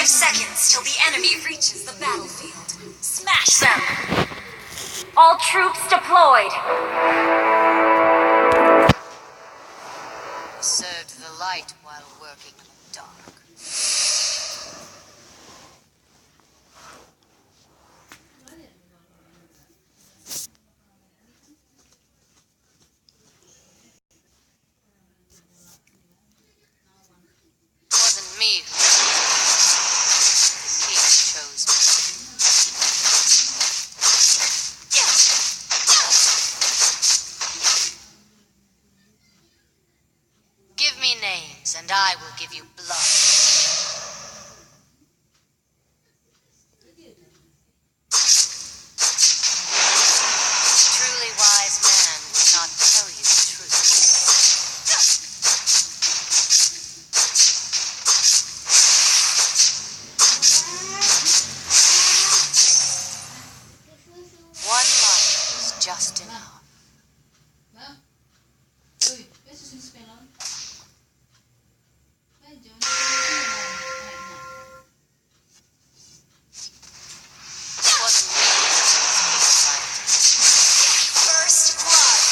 seconds till the enemy reaches the battlefield. Smash them! All troops deployed! Served the light while working in the dark. It wasn't me who the king chose me. Give me names, and I will give you blood. A truly wise man will not tell you the truth. One life is just enough. First blood!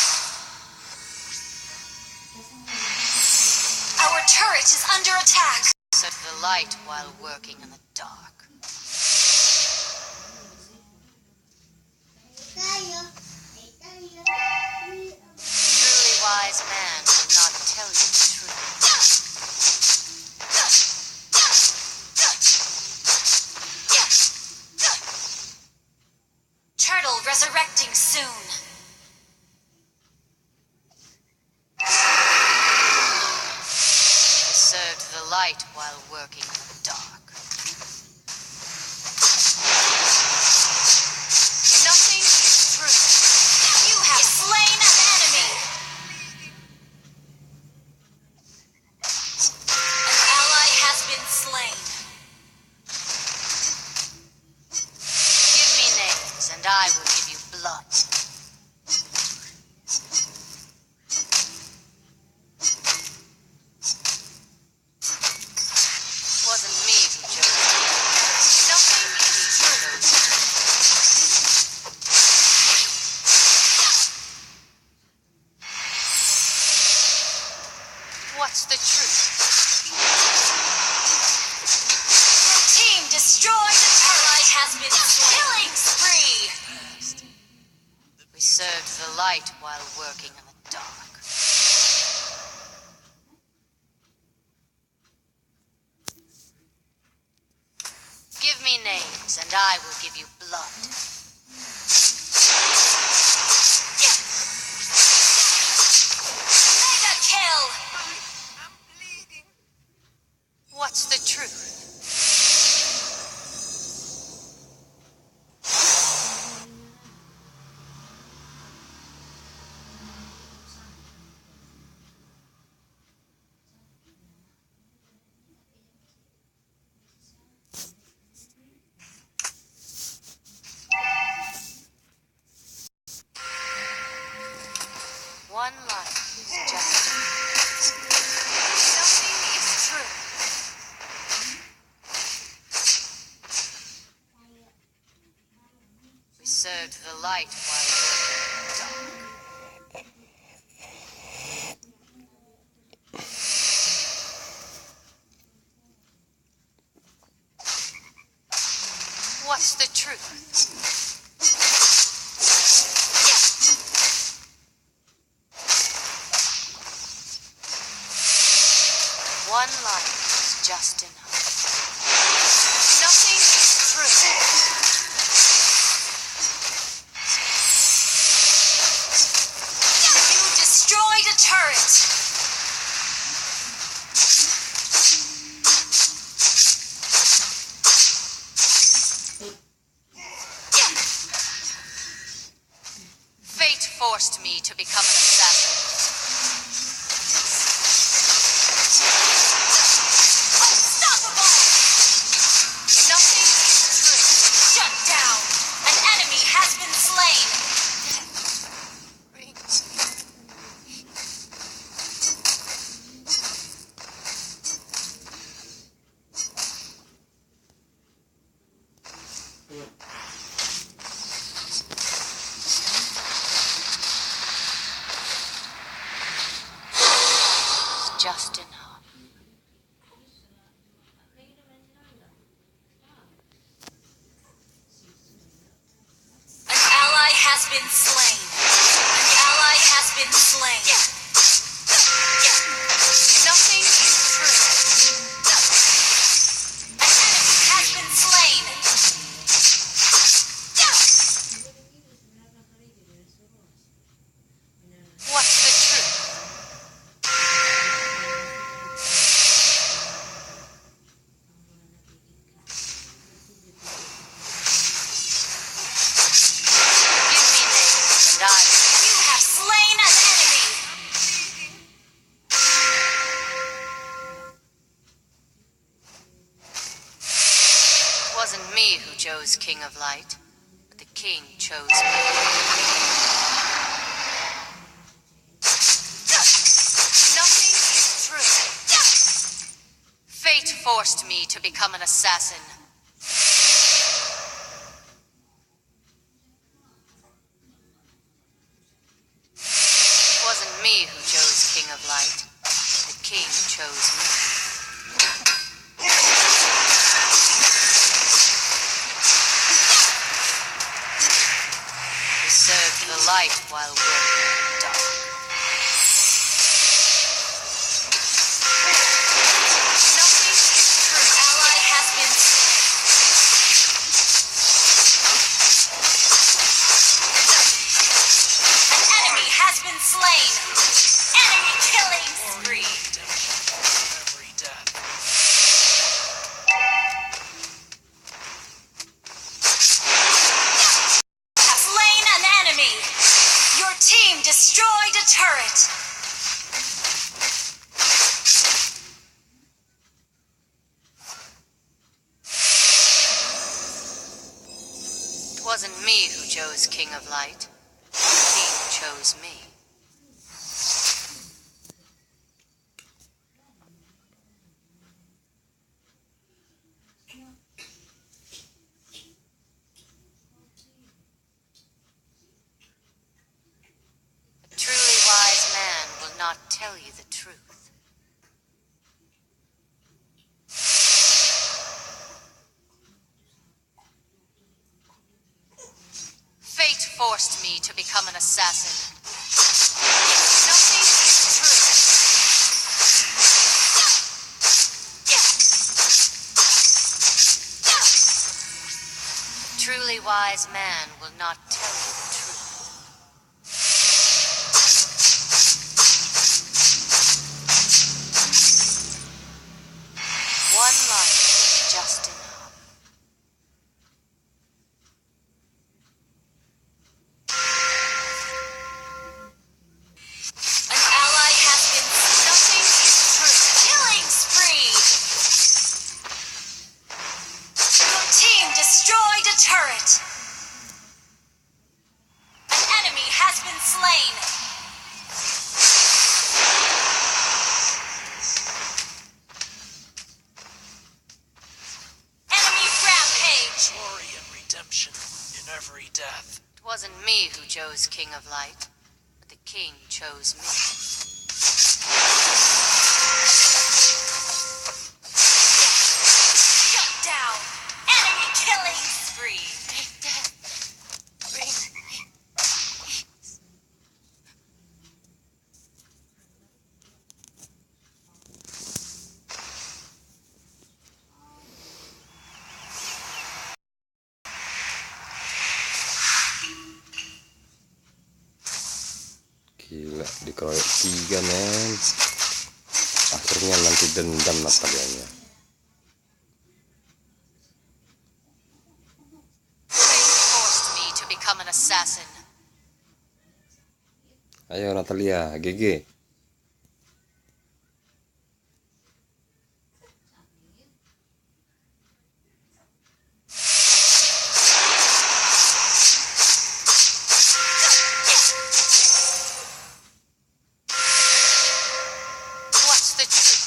Our turret is under attack! Serve the light while working in the dark. Truly wise man will not tell you the truth. Turtle resurrecting soon. They served the light while working in the dark. Nothing is true. You have slain an enemy! An ally has been slain. Give me names, and I will give you blood. It wasn't me who chose you. Nothing is true. What's the truth? Your team destroyed the turret! Has been killing spree! We served the light while working in the dark. Give me names, and I will give you blood. Mega kill! What's the truth? One life is just enough. Nothing is true. We served the light while working in the dark. What's the truth? One life is just enough. Nothing is true. You destroyed a turret! Fate forced me to become an assassin. Unstoppable! Nothing is true. Shut down! An enemy has been slain! just enough. An ally has been slain. An ally has been slain. Nothing is true. An enemy has been slain. What's the truth? Give me names and I You have slain an enemy. It wasn't me who chose King of Light, but the king chose me. Nothing is true. Fate forced me to become an assassin. It wasn't me who chose King of Light. The king chose me. We served the light while working in the dark. Nothing is true. Ally has been slain. An enemy has been slain. Enemy killing spree. Every death. Have slain an enemy. Your team destroyed a turret. It wasn't me who chose King of Light. The king chose me. A truly wise man will not tell you the truth. Fate forced me to become an assassin. Nothing is true. A truly wise man will not tell you the truth. One life is just enough. An ally has been Nothing is true. killing spree. Your team destroyed a turret. An enemy has been slain. Enemy rampage. Glory and redemption in every death. It wasn't me who chose King of Light, but the king chose me. Shut down. Enemy killing spree. Gila, dikeroyok 3 men. Akhirnya nanti dendam Natalianya. Fate forced me to become an assassin. Ayo Natalia, GG. What's the truth?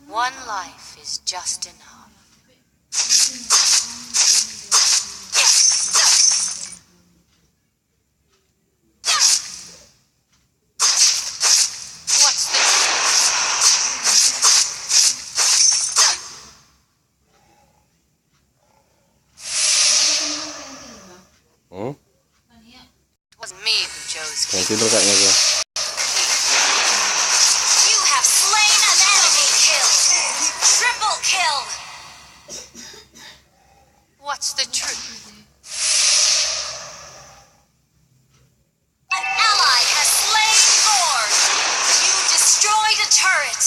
One life is just enough. me who chose Jangan king. tidur kayaknya gua. You have slain an enemy. Kill. Triple kill. What's the truth? An ally has slain Lord. You destroyed a turret.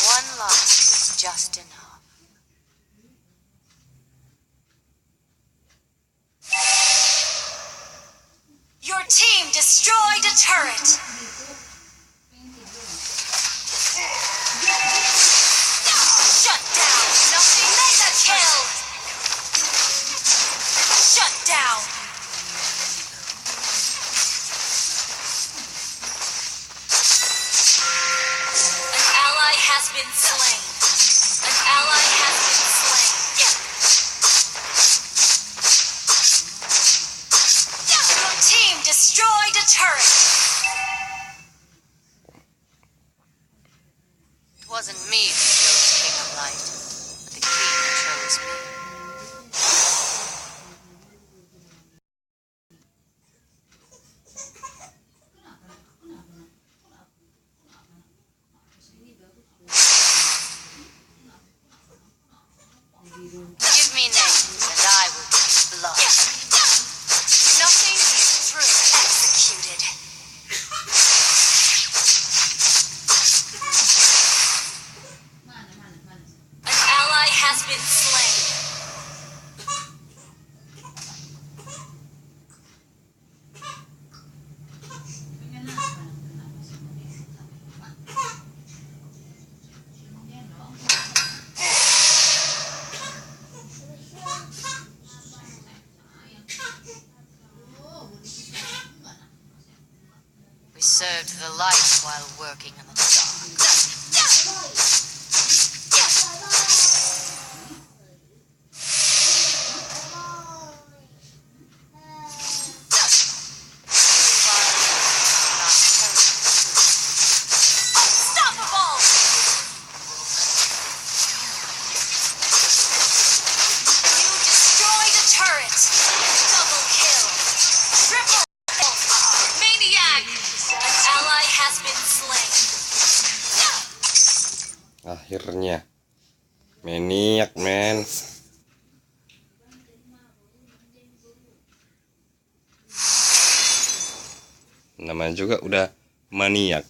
One life is just enough. Your team destroyed a turret. Shut down. Nothing. Mega kill. Shut down. An ally has been slain. An ally has been slain. Your team destroyed a turret. It wasn't me who chose king of light, but the king chose me. Give me names, and I will give you blood. Nothing is true. Executed. An ally has been slain. We served the light while working in the dark. Unstoppable! You destroyed a turret. Double kill. Triple kill. Maniac! An ally has been slain. Akhirnya. Maniak, men. Namanya juga udah maniak.